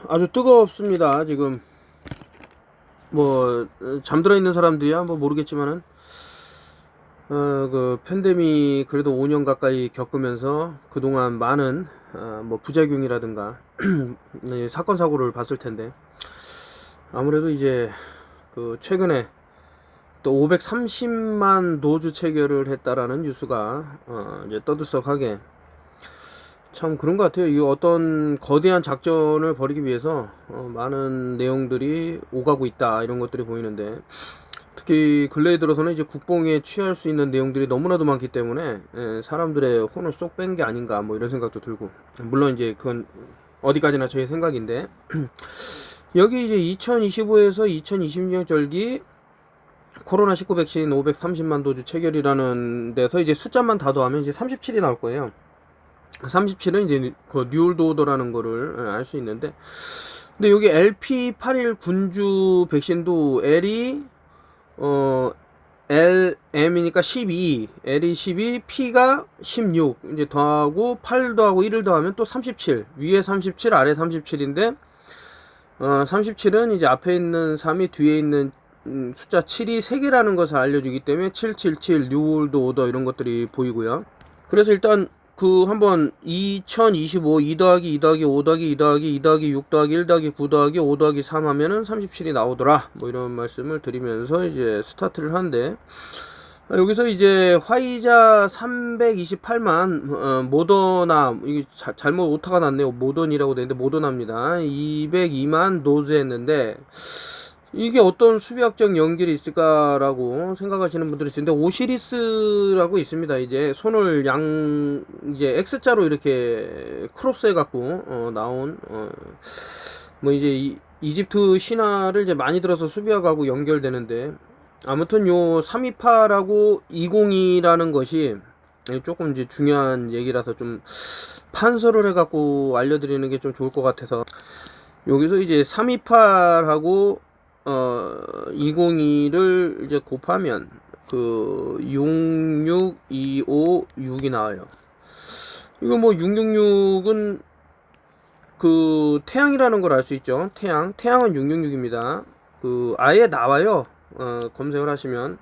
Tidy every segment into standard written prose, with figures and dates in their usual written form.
아주 뜨겁습니다. 지금 뭐 잠들어 있는 사람들이야 뭐 모르겠지만은 그 팬데믹 그래도 5년 가까이 겪으면서 그동안 많은 뭐 부작용이라든가 사건 사고를 봤을 텐데, 아무래도 이제 그 최근에 또 530만 도주 체결을 했다라는 뉴스가 이제 떠들썩하게, 참 그런 것 같아요. 이 어떤 거대한 작전을 벌이기 위해서 많은 내용들이 오가고 있다, 이런 것들이 보이는데, 특히 근래에 들어서는 이제 국뽕에 취할 수 있는 내용들이 너무나도 많기 때문에 사람들의 혼을 쏙 뺀 게 아닌가, 뭐 이런 생각도 들고, 물론 이제 그건 어디까지나 저의 생각인데, 여기 이제 2025에서 2026년 절기 코로나19 백신 530만 도주 체결이라는 데서 이제 숫자만 다 더하면 이제 37이 나올 거예요. 37은 이제 그 뉴월드 오더라는 거를 알 수 있는데, 근데 여기 LP81 군주 백신도 L이 LM이니까 12, L이 12, P가 16, 이제 더하고 8 더하고 1을 더하면 또 37, 위에 37 아래 37인데 37은 이제 앞에 있는 3이 뒤에 있는 숫자 7이 3개라는 것을 알려주기 때문에 777 뉴월드 오더 이런 것들이 보이고요. 그래서 일단 그 한번 2025 2 더하기 2 더하기 5 더하기 2 더하기 2 더하기 6 더하기 1 더하기 9 더하기 5 더하기 3 하면은 37이 나오더라, 뭐 이런 말씀을 드리면서 이제 스타트를 하는데, 여기서 이제 화이자 328만, 모더나, 이게 잘못 오타가 났네요. 모던이라고 되는데 모더나입니다. 202만 도즈 했는데, 이게 어떤 수비학적 연결이 있을까라고 생각하시는 분들이 있는데, 오시리스라고 있습니다. 이제 손을 이제 X자로 이렇게 크로스 해갖고 나온 뭐 이제 이집트 신화를 이제 많이 들어서 수비학하고 연결되는데, 아무튼 요 328하고 202라는 것이 조금 이제 중요한 얘기라서 좀 판서를 해갖고 알려드리는 게 좀 좋을 것 같아서, 여기서 이제 328하고 202를 이제 곱하면 그 66256이 나와요. 이거 뭐 666은 그 태양이라는 걸 알 수 있죠. 태양은 666입니다. 그 아예 나와요. 검색을 하시면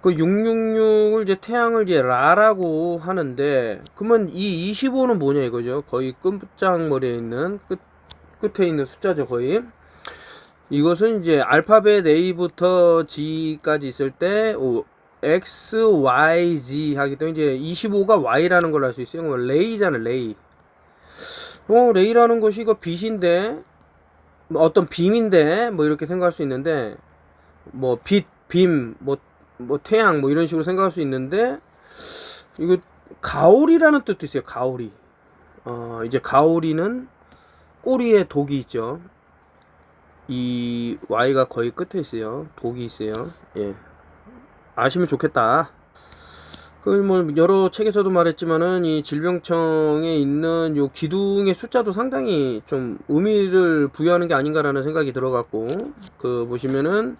그 666을 이제 태양을 이제 라라고 하는데, 그러면 이 25는 뭐냐 이거죠. 거의 끝장머리에 있는 끝에 있는 숫자죠. 거의 이것은 이제 알파벳 A부터 G까지 있을 때 X, Y, Z 하기 때문에 이제 25가 Y라는 걸 알 수 있어요. 레이잖아, 레이. 레이라는 것이 이거 빛인데, 어떤 빔인데, 뭐 이렇게 생각할 수 있는데, 뭐 빛, 빔, 뭐 태양, 뭐 이런 식으로 생각할 수 있는데, 이거 가오리라는 뜻도 있어요. 가오리. 이제 가오리는 꼬리에 독이 있죠. 이 Y가 거의 끝에 있어요. 독이 있어요. 예. 아시면 좋겠다. 그 뭐 여러 책에서도 말했지만은 이 질병청에 있는 요 기둥의 숫자도 상당히 좀 의미를 부여하는 게 아닌가라는 생각이 들어갖고, 그 보시면은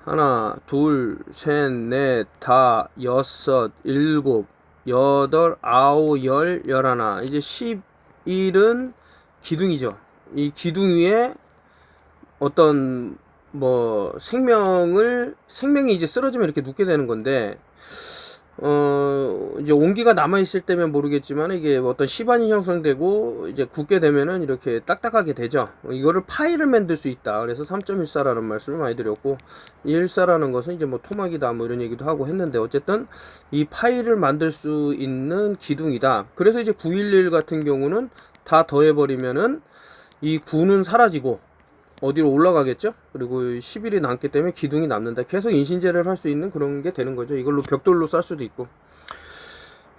하나, 둘, 셋, 넷, 다, 여섯, 일곱, 여덟, 아홉, 열, 열하나. 이제 11은 기둥이죠. 이 기둥 위에 어떤 뭐 생명이 이제 쓰러지면 이렇게 눕게 되는 건데, 이제 온기가 남아있을 때면 모르겠지만 이게 어떤 시반이 형성되고 이제 굳게 되면은 이렇게 딱딱하게 되죠. 이거를 파이를 만들 수 있다. 그래서 3.14라는 말씀을 많이 드렸고, 14라는 것은 이제 뭐 토막이다 뭐 이런 얘기도 하고 했는데, 어쨌든 이 파이를 만들 수 있는 기둥이다. 그래서 이제 911 같은 경우는 다 더해버리면은 이 9는 사라지고 어디로 올라가겠죠? 그리고 10일이 남기 때문에 기둥이 남는다. 계속 인신제를 할 수 있는 그런 게 되는 거죠. 이걸로 벽돌로 쌀 수도 있고.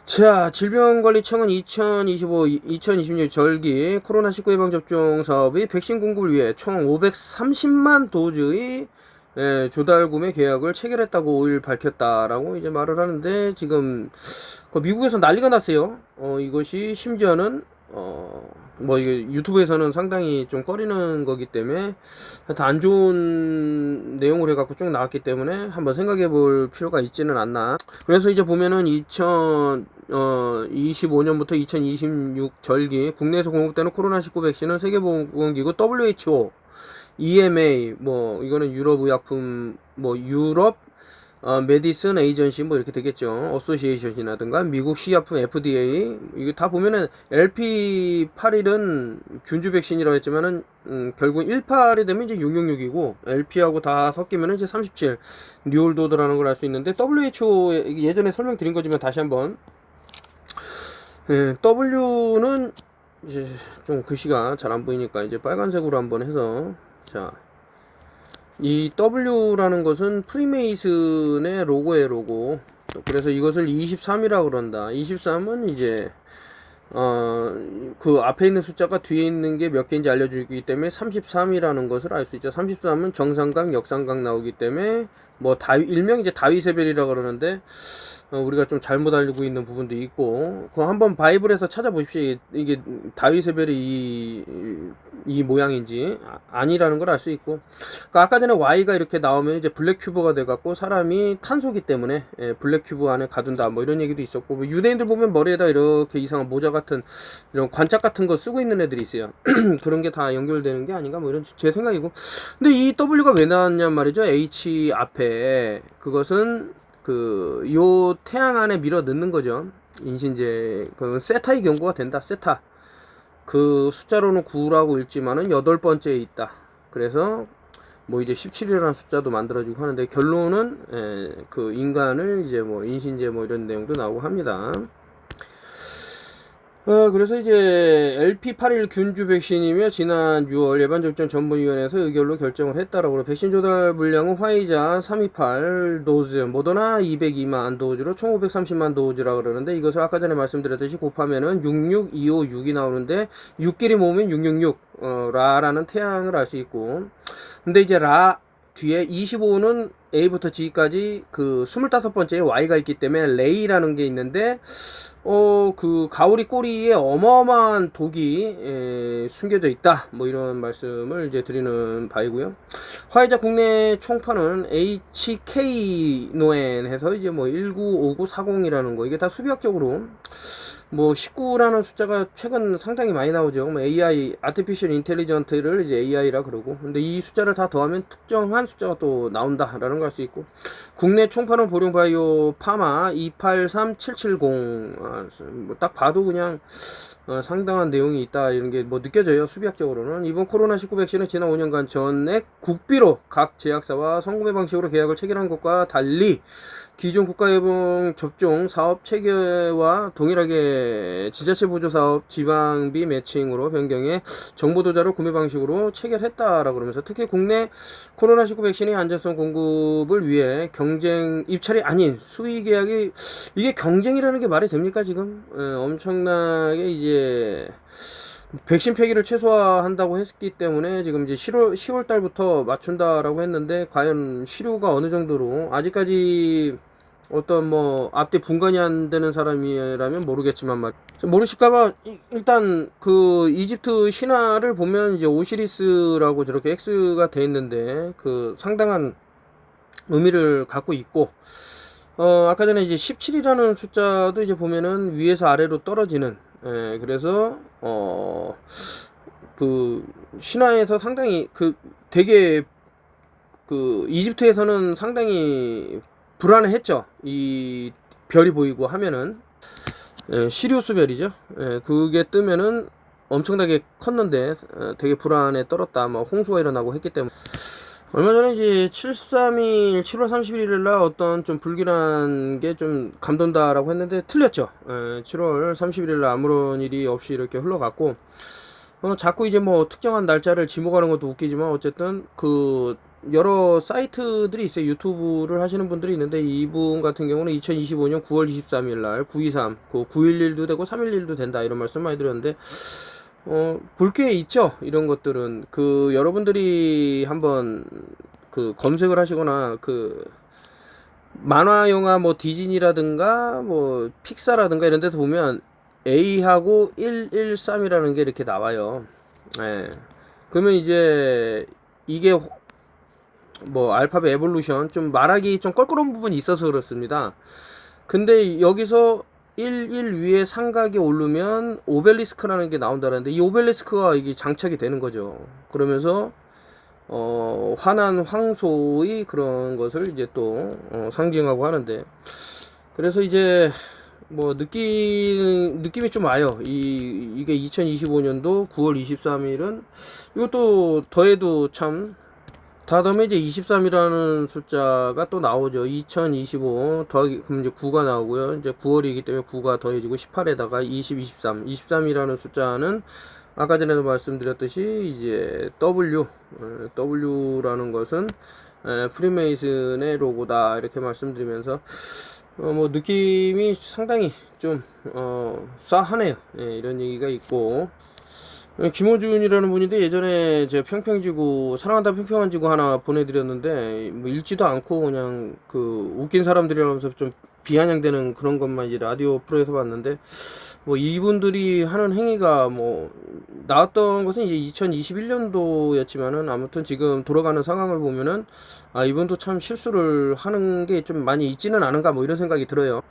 자, 질병관리청은 2026 절기 코로나19 예방접종 사업의 백신 공급을 위해 총 530만 도즈의 조달 구매 계약을 체결했다고 5일 밝혔다라고 이제 말을 하는데, 지금 미국에서 난리가 났어요. 이것이 심지어는 뭐 이게 유튜브에서는 상당히 좀 꺼리는 거기 때문에 하여튼 안 좋은 내용을 해갖고 쭉 나왔기 때문에 한번 생각해 볼 필요가 있지는 않나. 그래서 이제 보면은 2025년부터 2026 절기 국내에서 공급되는 코로나19 백신은 세계보건기구 WHO, EMA, 뭐 이거는 유럽의약품, 뭐 유럽 메디슨 에이전시 뭐 이렇게 되겠죠. 어소시에이션이라든가 미국 식약품 FDA, 이게 다 보면은 LP81은 균주 백신이라고 했지만은 결국 18이 되면 이제 666이고 LP하고 다 섞이면은 이제 37 뉴올도드라는 걸 알 수 있는데, WHO 예전에 설명드린 거지만 다시 한번, W는 이제 좀 글씨가 잘 안 보이니까 이제 빨간색으로 한번 해서, 자, 이 W라는 것은 프리메이슨의 로고의 로고. 그래서 이것을 23이라고 그런다. 23은 이제 그 앞에 있는 숫자가 뒤에 있는 게 몇 개인지 알려주기 때문에 33이라는 것을 알 수 있죠. 33은 정삼각, 역삼각 나오기 때문에 뭐 일명 이제 다위세벨이라고 그러는데, 우리가 좀 잘못 알고 있는 부분도 있고, 그거 한번 바이블에서 찾아보십시오. 이게 다윗세벨이 이 모양인지 아니라는 걸 알 수 있고, 그러니까 아까 전에 Y가 이렇게 나오면 이제 블랙 큐브가 돼갖고 사람이 탄소기 때문에 블랙 큐브 안에 가둔다, 뭐 이런 얘기도 있었고, 뭐 유대인들 보면 머리에다 이렇게 이상한 모자 같은 이런 관짝 같은 거 쓰고 있는 애들이 있어요. 그런 게 다 연결되는 게 아닌가, 뭐 이런 제 생각이고. 근데 이 W가 왜 나왔냔 말이죠. H 앞에 그것은 요 태양 안에 밀어 넣는 거죠. 인신제, 세타의 경고가 된다. 세타. 그 숫자로는 9라고 읽지만은 8번째에 있다. 그래서 뭐 이제 17이라는 숫자도 만들어지고 하는데, 결론은 그 인간을 이제 뭐 인신제 뭐 이런 내용도 나오고 합니다. 그래서 이제 LP81 균주 백신이며 지난 6월 예방접종 전문위원회에서 의결로 결정을 했다라고. 백신 조달 물량은 화이자 328 도즈, 모더나 202만 도즈로 총 530만 도즈라고 그러는데, 이것을 아까 전에 말씀드렸듯이 곱하면은 66256이 나오는데 6끼리 모으면 666 라라는 태양을 알 수 있고, 근데 이제 라 뒤에 25는 A부터 G까지 그 25번째에 Y가 있기 때문에 레이라는 게 있는데, 그 가오리 꼬리에 어마어마한 독이 숨겨져 있다, 뭐 이런 말씀을 이제 드리는 바이고요. 화이자 국내 총판은 HK 노엔 해서 이제 뭐 195940이라는 거, 이게 다 수비학적으로 뭐 19라는 숫자가 최근 상당히 많이 나오죠. 뭐 AI, 아티피셜 인텔리전트를 이제 AI라 그러고, 근데 이 숫자를 다 더하면 특정한 숫자가 또 나온다라는 걸 알 수 있고, 국내 총판은 보령바이오 파마 283770, 뭐 딱 봐도 그냥 상당한 내용이 있다, 이런 게 뭐 느껴져요. 수비학적으로는 이번 코로나19 백신은 지난 5년간 전액 국비로 각 제약사와 성구매 방식으로 계약을 체결한 것과 달리 기존 국가예방 접종 사업 체계와 동일하게 지자체 보조 사업 지방비 매칭으로 변경해 정보 도자료 구매 방식으로 체결했다라고 그러면서, 특히 국내 코로나19 백신의 안전성 공급을 위해 경쟁 입찰이 아닌 수의 계약이, 이게 경쟁이라는 게 말이 됩니까 지금? 엄청나게 이제 백신 폐기를 최소화한다고 했기 때문에 지금 이제 10월 달부터 맞춘다라고 했는데, 과연 시료가 어느 정도로, 아직까지 어떤 뭐 앞뒤 분간이 안 되는 사람이라면 모르겠지만 모르실까봐, 일단 그 이집트 신화를 보면 이제 오시리스라고 저렇게 X가 돼 있는데 그 상당한 의미를 갖고 있고, 아까 전에 이제 17이라는 숫자도 이제 보면은 위에서 아래로 떨어지는, 그래서 그 신화에서 상당히 되게 이집트에서는 상당히 불안해했죠. 이 별이 보이고 하면은, 시리우스 별이죠. 그게 뜨면은 엄청나게 컸는데 되게 불안에 떨었다, 뭐 홍수가 일어나고 했기 때문에. 얼마 전에 이제 731 7월 31일 날 어떤 좀 불길한 게 좀 감돈다라고 했는데 틀렸죠. 7월 31일 날 아무런 일이 없이 이렇게 흘러갔고, 자꾸 이제 뭐 특정한 날짜를 지목하는 것도 웃기지만, 어쨌든 여러 사이트들이 있어요. 유튜브를 하시는 분들이 있는데, 이분 같은 경우는 2025년 9월 23일 날 923, 911도 되고 311도 된다, 이런 말씀 많이 드렸는데, 볼 게 있죠. 이런 것들은 여러분들이 한번 검색을 하시거나 만화 영화 뭐 디즈니라든가 뭐 픽사라든가 이런 데서 보면 A하고 113이라는 게 이렇게 나와요. 예. 그러면 이제 이게 뭐 알파벳 에볼루션 좀 말하기 좀 껄끄러운 부분이 있어서 그렇습니다. 근데 여기서 11 위에 삼각이 오르면 오벨리스크라는 게 나온다는데 이 오벨리스크가 이게 장착이 되는 거죠. 그러면서 화난 황소의 그런 것을 이제 또 상징하고 하는데, 그래서 이제 뭐 느낌이 좀 와요. 이게 2025년도 9월 23일은 이것도 더해도 참, 다음에 이제 23이라는 숫자가 또 나오죠. 2025 더하기, 그럼 이제 9가 나오고요. 이제 9월이기 때문에 9가 더해지고 18에다가 23. 23이라는 숫자는 아까 전에도 말씀드렸듯이 이제 W라는 것은 프리메이슨의 로고다 이렇게 말씀드리면서 뭐 느낌이 상당히 좀 싸하네요. 예, 이런 얘기가 있고, 김호준이라는 분인데 예전에 제가 평평지구 사랑한다 평평한 지구 하나 보내드렸는데 뭐 읽지도 않고 그냥 그 웃긴 사람들이라면서 좀 비아냥대는 그런 것만 이제 라디오 프로에서 봤는데, 뭐 이분들이 하는 행위가 뭐 나왔던 것은 이제 2021년도였지만은 아무튼 지금 돌아가는 상황을 보면은 이분도 참 실수를 하는 게 좀 많이 있지는 않은가 뭐 이런 생각이 들어요.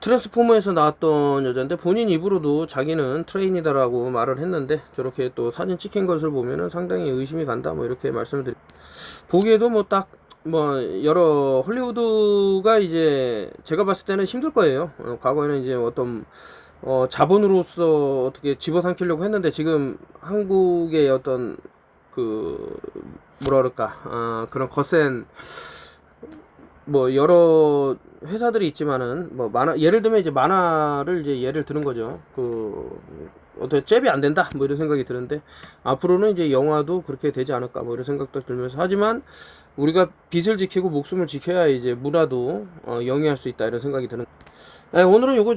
트랜스포머에서 나왔던 여자인데 본인 입으로도 자기는 트레인이다라고 말을 했는데 저렇게 또 사진 찍힌 것을 보면은 상당히 의심이 간다 뭐 이렇게 말씀을 드립니다. 보기에도 뭐 딱 뭐 여러 헐리우드가 이제 제가 봤을 때는 힘들 거예요. 과거에는 이제 어떤 자본으로서 어떻게 집어삼키려고 했는데 지금 한국의 어떤 그 뭐라 그럴까 그런 거센 뭐 여러 회사들이 있지만은 뭐 만화, 예를 들면 이제 만화를 이제 예를 드는 거죠. 그 어떻게 잽이 안 된다 뭐 이런 생각이 드는데 앞으로는 이제 영화도 그렇게 되지 않을까 뭐 이런 생각도 들면서, 하지만 우리가 빚을 지키고 목숨을 지켜야 이제 문화도 영위할 수 있다 이런 생각이 드는. 오늘은 요거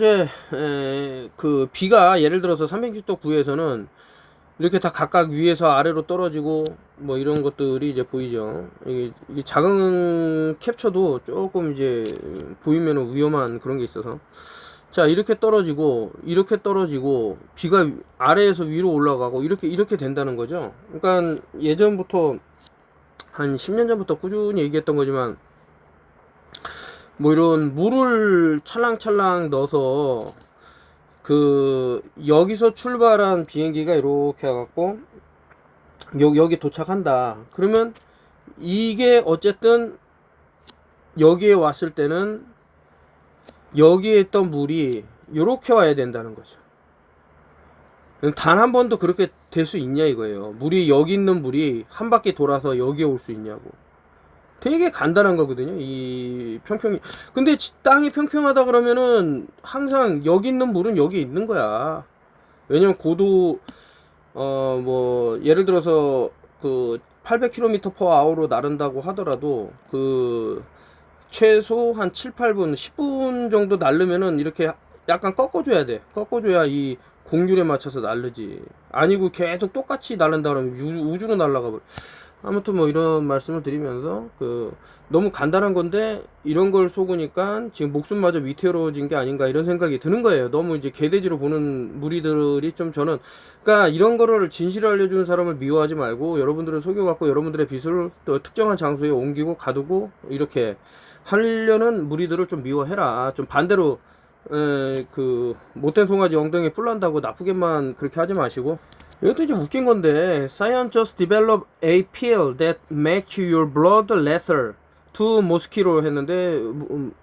그 비가 예를 들어서 360도 구에서는 이렇게 다 각각 위에서 아래로 떨어지고 뭐 이런 것들이 이제 보이죠. 이게 작은 캡처도 조금 이제 보이면 위험한 그런 게 있어서, 자 이렇게 떨어지고 비가 아래에서 위로 올라가고 이렇게 된다는 거죠. 그러니까 예전부터 한 10년 전부터 꾸준히 얘기했던 거지만 뭐 이런 물을 찰랑찰랑 넣어서 그 여기서 출발한 비행기가 이렇게 해갖고 여기 도착한다. 그러면 이게 어쨌든 여기에 왔을 때는 여기에 있던 물이 이렇게 와야 된다는 거죠. 단 한 번도 그렇게 될 수 있냐 이거예요. 물이 여기 있는 물이 한 바퀴 돌아서 여기에 올 수 있냐고. 되게 간단한 거거든요. 이 평평이. 근데 땅이 평평하다 그러면은 항상 여기 있는 물은 여기 있는 거야. 왜냐면 고도 뭐 예를 들어서 그 800km/h로 나른다고 하더라도 그 최소 한 7, 8분, 10분 정도 날르면은 이렇게 약간 꺾어줘야 돼. 꺾어줘야 이 곡률에 맞춰서 날르지. 아니고 계속 똑같이 날른다 그러면 우주로 날아가 버려. 아무튼 뭐 이런 말씀을 드리면서 그 너무 간단한 건데 이런 걸 속으니까 지금 목숨마저 위태로워진 게 아닌가 이런 생각이 드는 거예요. 너무 이제 개돼지로 보는 무리들이 좀, 저는 그러니까 이런 거를 진실을 알려주는 사람을 미워하지 말고 여러분들을 속여갖고 여러분들의 빚을 또 특정한 장소에 옮기고 가두고 이렇게 하려는 무리들을 좀 미워해라. 좀 반대로 그 못된 송아지 엉덩이에 뿔 난다고 나쁘게만 그렇게 하지 마시고. 이것도 이제 웃긴 건데, Science just develop a pill that make your blood lethal to mosquito 했는데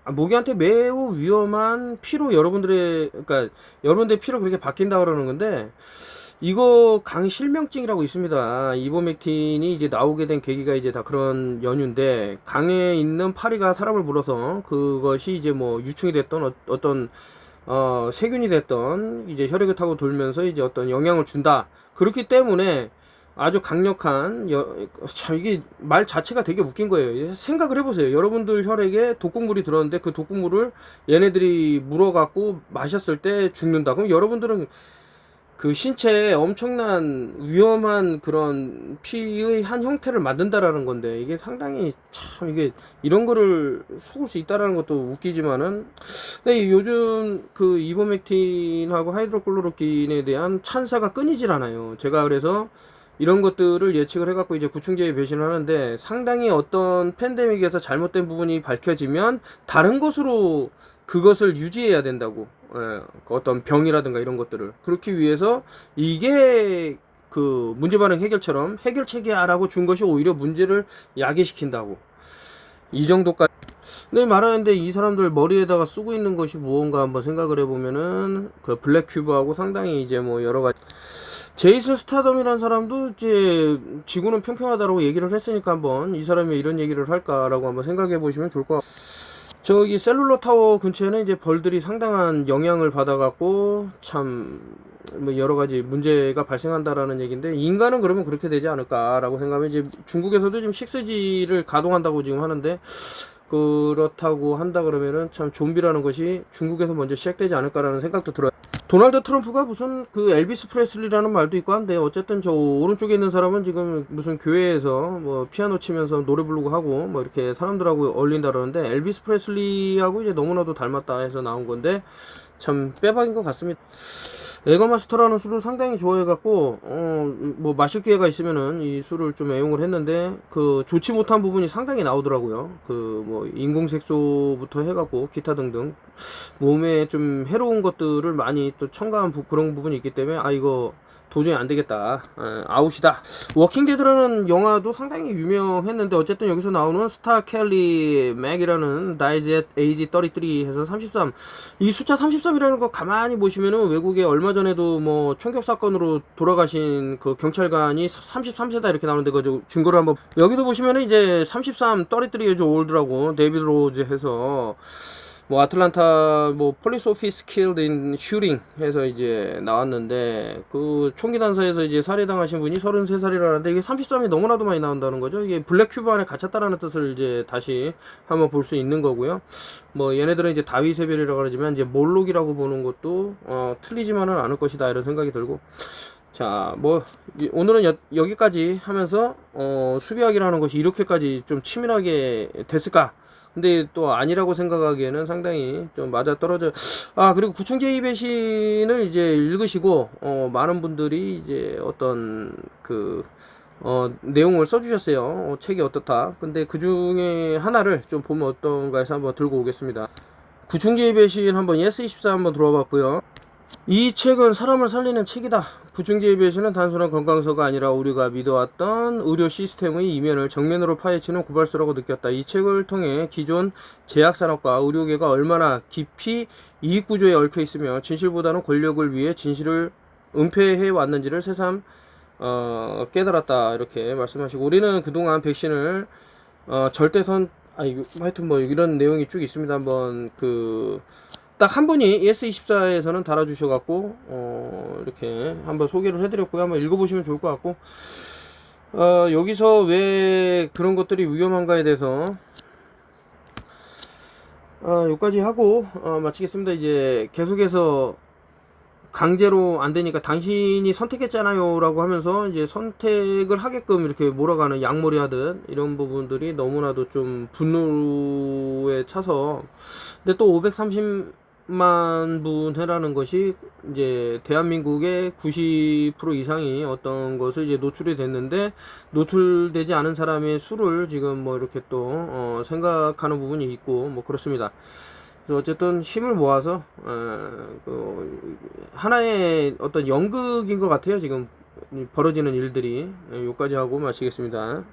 모기한테 매우 위험한 피로 그러니까 여러분들의 피로 그렇게 바뀐다 그러는 건데, 이거 강실명증이라고 있습니다. 이버맥틴이 이제 나오게 된 계기가 이제 다 그런 연유인데, 강에 있는 파리가 사람을 물어서 그것이 이제 뭐 유충이 됐던 어떤 세균이 됐던 이제 혈액을 타고 돌면서 이제 어떤 영향을 준다. 그렇기 때문에 아주 강력한 참 이게 말 자체가 되게 웃긴 거예요. 생각을 해보세요. 여러분들 혈액에 독극물이 들었는데 그 독극물을 얘네들이 물어갖고 마셨을 때 죽는다. 그럼 여러분들은 그 신체에 엄청난 위험한 그런 피의 한 형태를 만든다라는 건데, 이게 상당히 참 이게 이런 거를 속을 수 있다라는 것도 웃기지만은, 근데 요즘 그 이버맥틴하고 하이드로클로로킨에 대한 찬사가 끊이질 않아요. 제가 그래서 이런 것들을 예측을 해갖고 이제 구충제에 배신을 하는데, 상당히 어떤 팬데믹에서 잘못된 부분이 밝혀지면 다른 것으로 그것을 유지해야 된다고. 예, 어떤 병이라든가 이런 것들을 그렇기 위해서 이게 그 문제 반응 해결처럼 해결책이야라고 준 것이 오히려 문제를 야기시킨다고. 이 정도까지. 네, 말하는데 이 사람들 머리에다가 쓰고 있는 것이 무언가 한번 생각을 해보면은 그 블랙 큐브하고 상당히 이제 뭐 여러 가지. 제이슨 스타덤이라는 사람도 이제 지구는 평평하다라고 얘기를 했으니까 한번 이 사람이 이런 얘기를 할까라고 한번 생각해 보시면 좋을 것 같아요. 저기 셀룰러 타워 근처에는 이제 벌들이 상당한 영향을 받아갖고 참 뭐 여러 가지 문제가 발생한다라는 얘기인데, 인간은 그러면 그렇게 되지 않을까라고 생각하면, 이제 중국에서도 지금 6G를 가동한다고 지금 하는데, 그렇다고 한다 그러면은 참 좀비라는 것이 중국에서 먼저 시작되지 않을까라는 생각도 들어요. 도널드 트럼프가 무슨 그 엘비스 프레슬리라는 말도 있고 한데, 어쨌든 저 오른쪽에 있는 사람은 지금 무슨 교회에서 뭐 피아노 치면서 노래 부르고 하고 뭐 이렇게 사람들하고 어울린다 그러는데, 엘비스 프레슬리하고 이제 너무나도 닮았다 해서 나온 건데 참 빼박인 것 같습니다. 에거마스터라는 술을 상당히 좋아해갖고 뭐 마실 기회가 있으면은 이 술을 좀 애용을 했는데, 그 좋지 못한 부분이 상당히 나오더라고요. 그 뭐 인공색소부터 해갖고 기타 등등 몸에 좀 해로운 것들을 많이 또 첨가한 그런 부분이 있기 때문에, 아 이거 도저히 안 되겠다, 아웃이다. 워킹데드라는 영화도 상당히 유명했는데, 어쨌든 여기서 나오는 스타 켈리 맥이라는 Dies at age 33 해서 33, 이 숫자 33이라는 거 가만히 보시면은 외국에 얼마 전에도 뭐 총격 사건으로 돌아가신 그 경찰관이 33세다 이렇게 나오는데, 그 증거를 한번 여기도 보시면은 이제 33 years old라고 데이비드 로즈 해서 뭐 아틀란타 뭐 폴리스 오피스 killed in shooting 해서 이제 나왔는데, 그 총기 단사에서 이제 살해당하신 분이 33살이라는데 이게 33이 너무나도 많이 나온다는 거죠. 이게 블랙 큐브 안에 갇혔다라는 뜻을 이제 다시 한번 볼 수 있는 거고요. 뭐 얘네들은 이제 다윗의 별이라고 그러지만 이제 몰록이라고 보는 것도 틀리지만은 않을 것이다 이런 생각이 들고. 자, 뭐 오늘은 여기까지 하면서 수비학이라는 것이 이렇게까지 좀 치밀하게 됐을까? 근데 또 아니라고 생각하기에는 상당히 좀 맞아 떨어져. 아, 그리고 구충제이 배신을 이제 읽으시고 많은 분들이 이제 어떤 그 내용을 써주셨어요. 책이 어떻다. 근데 그 중에 하나를 좀 보면 어떤가 해서 한번 들고 오겠습니다. 구충제이 배신 한번 예스24 한번 들어봤고요. 이 책은 사람을 살리는 책이다. 구충제의 배신은 단순한 건강서가 아니라 우리가 믿어왔던 의료 시스템의 이면을 정면으로 파헤치는 고발서라고 느꼈다. 이 책을 통해 기존 제약산업과 의료계가 얼마나 깊이 이익구조에 얽혀 있으며 진실보다는 권력을 위해 진실을 은폐해 왔는지를 새삼 깨달았다 이렇게 말씀하시고, 우리는 그동안 백신을 절대선 하여튼 뭐 이런 내용이 쭉 있습니다. 한번 딱 한 분이 ES24에서는 달아주셔갖고 이렇게 한번 소개를 해드렸고요. 한번 읽어보시면 좋을 것 같고, 여기서 왜 그런 것들이 위험한가에 대해서 여기까지 하고 마치겠습니다. 이제 계속해서 강제로 안 되니까 당신이 선택했잖아요 라고 하면서 이제 선택을 하게끔 이렇게 몰아가는 양몰이 하듯 이런 부분들이 너무나도 좀 분노에 차서. 근데 또 530만 분 해라는 것이 이제 대한민국의 90% 이상이 어떤 것을 이제 노출이 됐는데, 노출되지 않은 사람의 수를 지금 뭐 이렇게 또 생각하는 부분이 있고 뭐 그렇습니다. 그래서 어쨌든 힘을 모아서 하나의 어떤 연극인 것 같아요. 지금 벌어지는 일들이. 여기까지 하고 마치겠습니다.